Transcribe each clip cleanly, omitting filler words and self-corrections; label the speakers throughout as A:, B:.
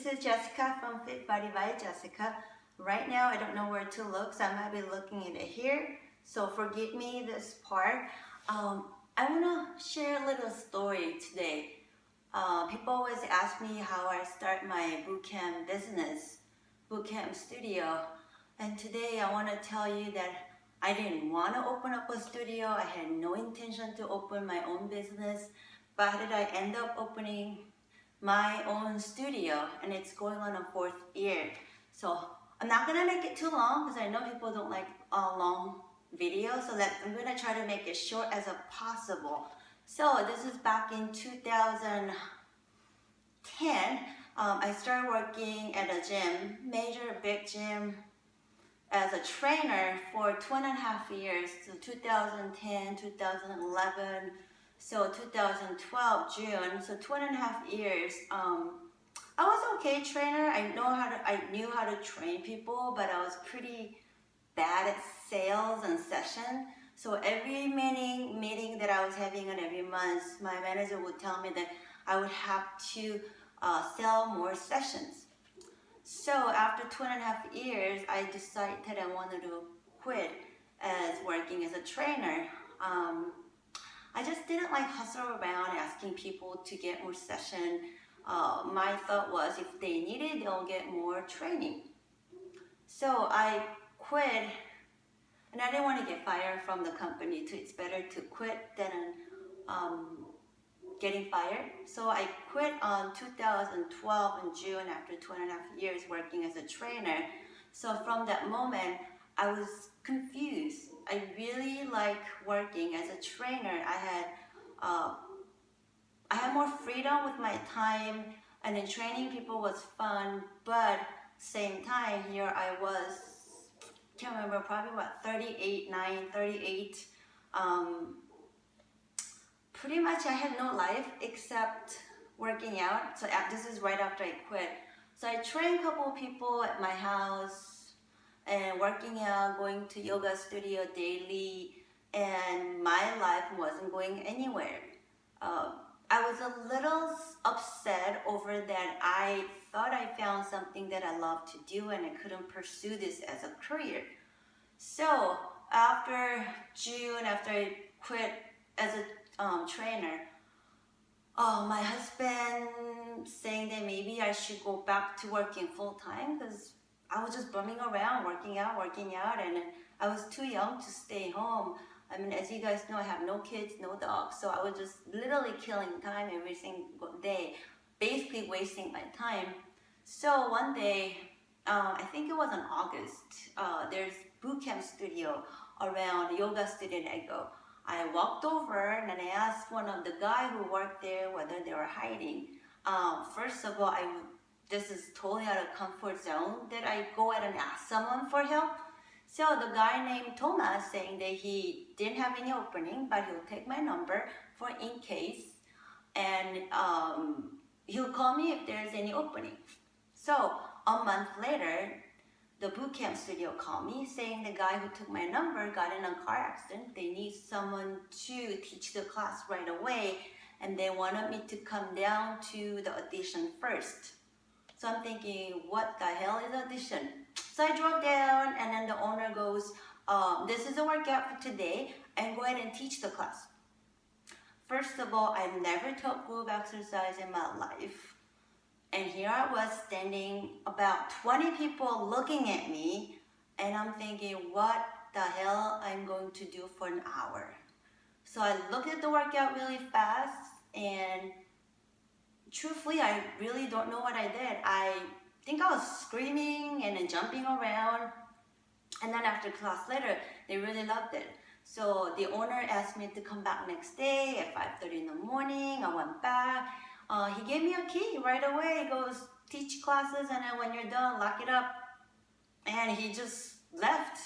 A: is Jessica from Fit Body by Jessica. Right now, I don't know where to look, so I might be looking at it here. So forgive me this part. I want to share a little story today. People always ask me how I start my bootcamp business, bootcamp studio. And today I want to tell you that I didn't want to open up a studio. I had no intention to open my own business. But how did I end up opening my own studio? And it's going on a 4th year. So I'm not going to make it too long because I know people don't like long videos. So I'm going to try to make it short as possible. So this is back in 2010. I started working at a gym, major big gym, as a trainer for 2.5 years, so 2010, 2011, so 2012 June, so 2.5 years. I was okay trainer. I knew how to train people, but I was pretty bad at sales and session. So every meeting that I was having and every month, my manager would tell me that I would have to sell more sessions. So after 2.5 years, I decided I wanted to quit as working as a trainer. I just didn't like hustle around asking people to get more session. My thought was if they need it, they'll get more training. So I quit, and I didn't want to get fired from the company. It's better to quit than getting fired. So I quit on 2012 in June after 2.5 years working as a trainer. So from that moment, I was confused. I really like working as a trainer. I had more freedom with my time, and then training people was fun, but same time here I was, can't remember, probably about 38. Pretty much I had no life except working out. So this is right after I quit. So I trained a couple of people at my house and working out, going to yoga studio daily, and my life wasn't going anywhere. I was a little upset over that. I thought I found something that I love to do and I couldn't pursue this as a career. So after June, after I quit as a trainer, my husband saying that maybe I should go back to working full-time because I was just bumming around, working out, and I was too young to stay home. I mean, as you guys know, I have no kids, no dogs, so I was just literally killing time every single day, basically wasting my time. So one day, I think it was in August, there's bootcamp studio around the yoga studio that I go. I walked over and I asked one of the guys who worked there whether they were hiding. First of all, this is totally out of comfort zone that I go out and ask someone for help. So the guy named Thomas saying that he didn't have any opening, but he'll take my number for in case, and he'll call me if there's any opening. So a month later, the bootcamp studio called me saying the guy who took my number got in a car accident. They need someone to teach the class right away, and they wanted me to come down to the audition first. So I'm thinking, what the hell is audition? So I drove down, and then the owner goes, this is a workout for today, and go ahead and teach the class. First of all, I've never taught group exercise in my life. And here I was standing, about 20 people looking at me, and I'm thinking, what the hell I'm going to do for an hour? So I looked at the workout really fast, and truthfully, I really don't know what I did. I think I was screaming and then jumping around, and then after class later, they really loved it. So the owner asked me to come back next day at 5:30 in the morning. I went back. He gave me a key right away. He goes, teach classes, and then when you're done, lock it up. And he just left.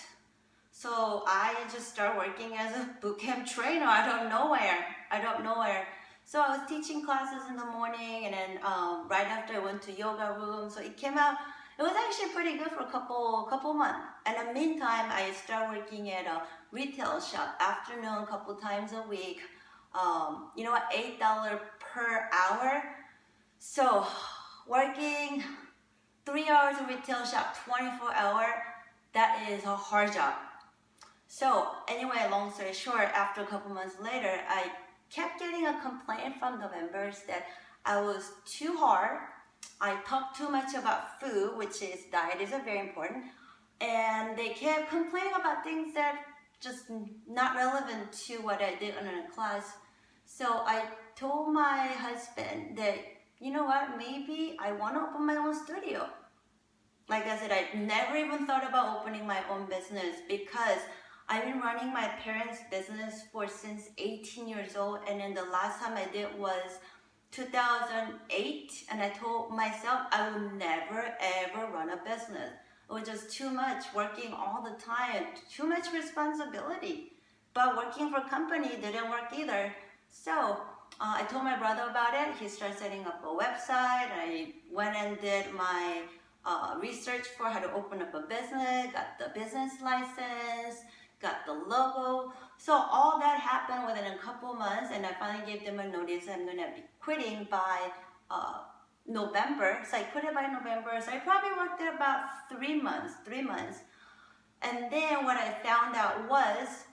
A: So I just started working as a bootcamp trainer. I don't know where. So I was teaching classes in the morning, and then right after I went to yoga room. So it came out, it was actually pretty good for a couple months. And in the meantime, I started working at a retail shop afternoon, a couple times a week. $8 per hour. So working 3 hours of retail shop, 24-hour, that is a hard job. So anyway, long story short, after a couple months later, I kept getting a complaint from the members that I was too hard. I talked too much about food, which is diet is very important. And they kept complaining about things that just not relevant to what I did in a class. So I told my husband that, you know what, maybe I want to open my own studio. Like I said, I never even thought about opening my own business because I've been running my parents' business since 18 years old, and then the last time I did was 2008, and I told myself I would never ever run a business. It was just too much, working all the time, too much responsibility. But working for a company didn't work either. So I told my brother about it. He started setting up a website. I went and did my research for how to open up a business, got the business license, got the logo. So all that happened within a couple months, and I finally gave them a notice I'm gonna be quitting by November. So I quit it by November. So I probably worked there about 3 months. And then what I found out was,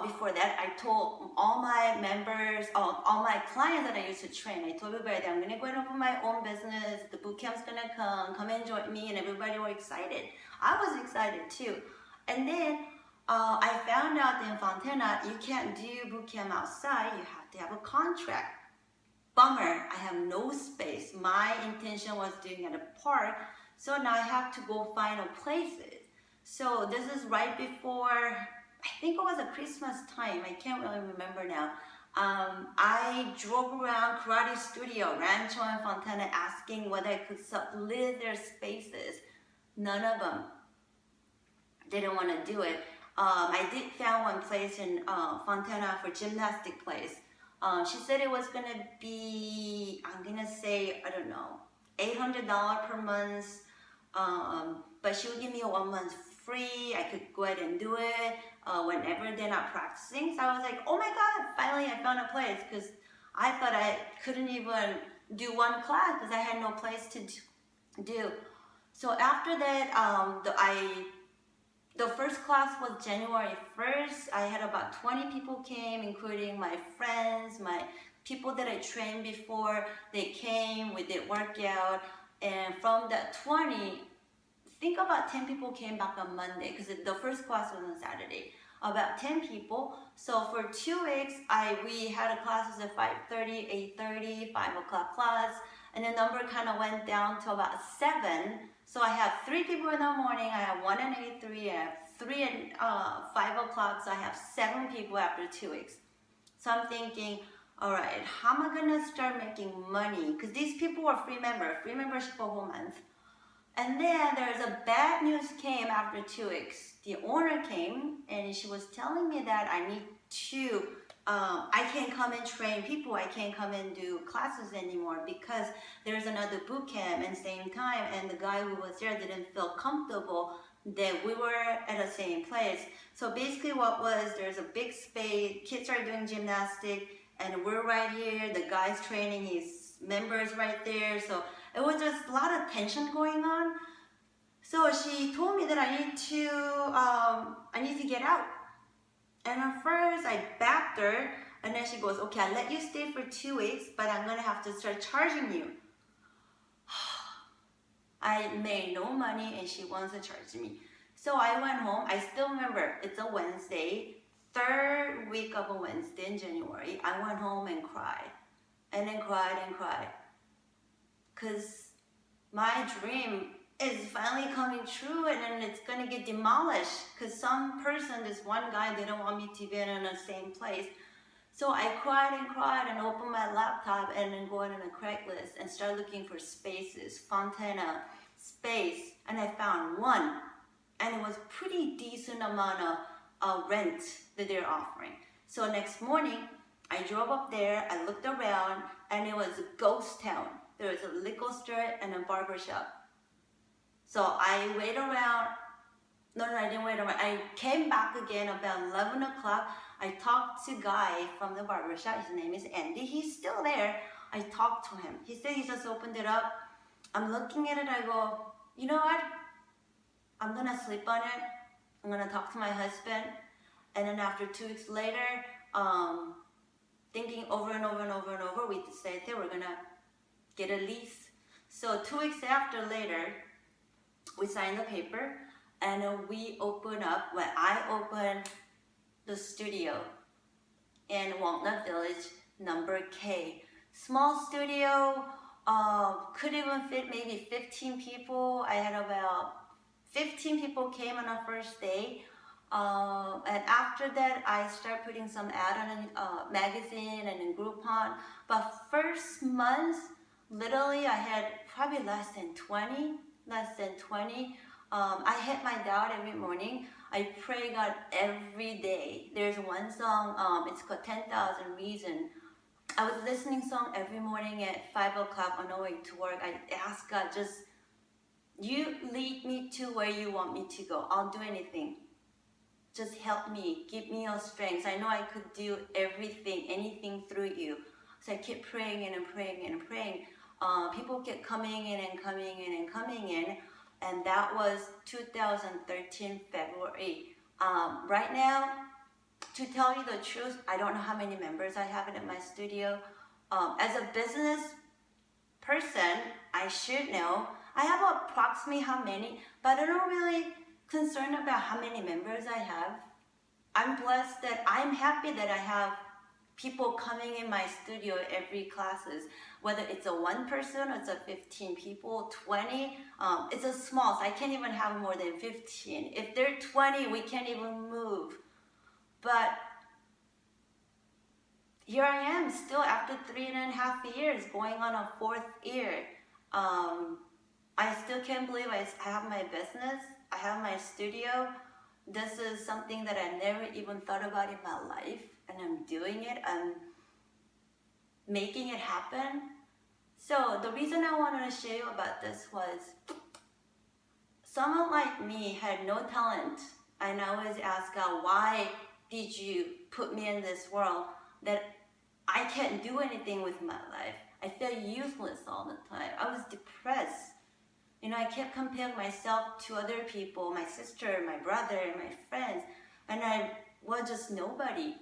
A: before that, I told all my members, all my clients that I used to train, I told everybody that I'm gonna go and open my own business, the boot camp's gonna come and join me, and everybody were excited. I was excited too. And then I found out that in Fontana, you can't do boot camp outside, you have to have a contract. Bummer, I have no space. My intention was doing at a park, so now I have to go find a places. So this is right before, I think it was a Christmas time, I can't really remember now. I drove around Karate Studio, Rancho and Fontana, asking whether I could sublet their spaces. None of them didn't want to do it. I did found one place in Fontana for gymnastic place. She said it was gonna be, I'm gonna say, I don't know, $800 per month, but she would give me a 1 month free. I could go ahead and do it whenever they're not practicing. So I was like, oh my God, finally I found a place, because I thought I couldn't even do one class because I had no place to do. So after that, the first class was January 1st. I had about 20 people came, including my friends, my people that I trained before. They came, we did workout, and from that 20, I think about 10 people came back on Monday, because the first class was on Saturday. About 10 people. So for 2 weeks, we had a classes at 5:30, 8:30, 5 o'clock class, and the number kind of went down to about 7. So I have 3 people in the morning, I have 1 at 8:30, I have 3 at 5 o'clock, so I have 7 people after 2 weeks. So I'm thinking, all right, how am I gonna start making money? Because these people were free membership for a whole month. And then there's a bad news came after 2 weeks. The owner came and she was telling me that I need to, I can't come and train people, I can't come and do classes anymore because there's another boot camp at the same time, and the guy who was there didn't feel comfortable that we were at the same place. So basically what was, there's a big space, kids are doing gymnastics, and we're right here, the guy's training his members right there. So it was just a lot of tension going on. So she told me that I need to get out. And at first I backed her, and then she goes, okay, I'll let you stay for 2 weeks, but I'm gonna have to start charging you. I made no money and she wants to charge me. So I went home. I still remember, it's a Wednesday, 3rd week of a Wednesday in January. I went home and cried, and then cried and cried. Because my dream is finally coming true, and then it's gonna get demolished because some person, this one guy, didn't want me to be in the same place. So I cried and opened my laptop and then go on a Craigslist and start looking for spaces, Fontana space, and I found one, and it was pretty decent amount of rent that they're offering. So next morning, I drove up there, I looked around, and it was a ghost town. There was a liquor store and a barber shop. So I waited around. No, I didn't wait around. I came back again about 11 o'clock. I talked to a guy from the barber shop. His name is Andy. He's still there. I talked to him. He said he just opened it up. I'm looking at it. I go, you know what? I'm gonna sleep on it. I'm gonna talk to my husband. And then after 2 weeks later, thinking over and over and over and over, we decided that we're gonna get a lease. So 2 weeks after later, we signed the paper and we open up, when I opened the studio in Walnut Village, number K. Small studio, could even fit maybe 15 people. I had about 15 people came on our first day. And after that, I started putting some ad on a magazine and in Groupon. But first month, literally, I had probably less than 20. I hit my doubt every morning. I pray God every day. There's one song, it's called 10,000 Reasons. I was listening song every morning at 5 o'clock on the way to work. I asked God, just, you lead me to where you want me to go. I'll do anything. Just help me, give me your strength. I know I could do everything, anything through you. So I kept praying and praying and praying. People kept coming in and coming in and coming in. And that was 2013 February. Right now, to tell you the truth, I don't know how many members I have in my studio. As a business person, I should know. I have approximately how many, but I'm not really concerned about how many members I have. I'm blessed that I'm happy that I have people coming in my studio every classes, whether it's a one person or it's a 15 people, 20, it's a small, so I can't even have more than 15. If they're 20, we can't even move. But here I am still after 3.5 years, going on a 4th year. I still can't believe I have my business, I have my studio. This is something that I never even thought about in my life, and I'm doing it, I'm making it happen. So the reason I wanted to share you about this was, someone like me had no talent, and I always ask God, why did you put me in this world that I can't do anything with my life? I felt useless all the time. I was depressed. You know, I kept comparing myself to other people, my sister, my brother, and my friends, and I was just nobody.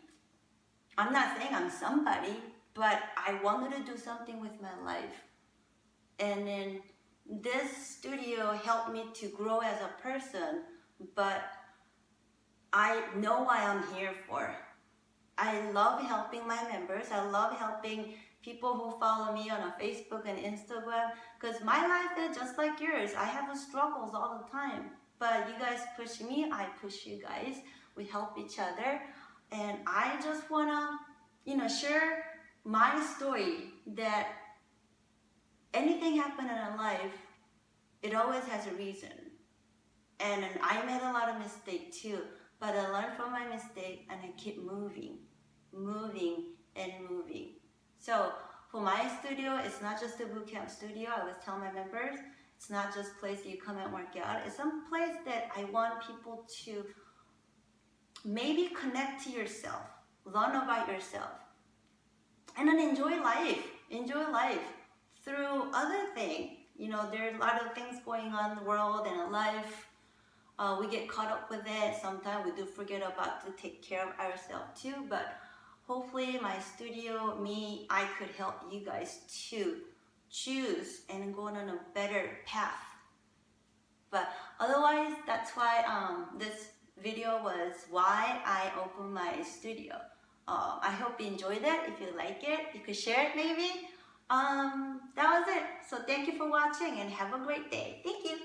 A: I'm not saying I'm somebody, but I wanted to do something with my life. And then this studio helped me to grow as a person, but I know why I'm here for. I love helping my members. I love helping people who follow me on a Facebook and Instagram, because my life is just like yours. I have struggles all the time, but you guys push me, I push you guys. We help each other, and I just wanna, share my story that anything happen in our life, it always has a reason. And I made a lot of mistakes too, but I learned from my mistake and I keep moving and moving. So for my studio, it's not just a boot camp studio. I always tell my members, it's not just a place you come and work out. It's some place that I want people to maybe connect to yourself, learn about yourself, and then enjoy life through other things. There are a lot of things going on in the world and in life. We get caught up with it. Sometimes we do forget about to take care of ourselves too, but hopefully my studio, I could help you guys to choose and go on a better path. But otherwise, that's why this video was why I opened my studio. I hope you enjoyed it. If you like it, you could share it maybe. That was it. So thank you for watching and have a great day. Thank you.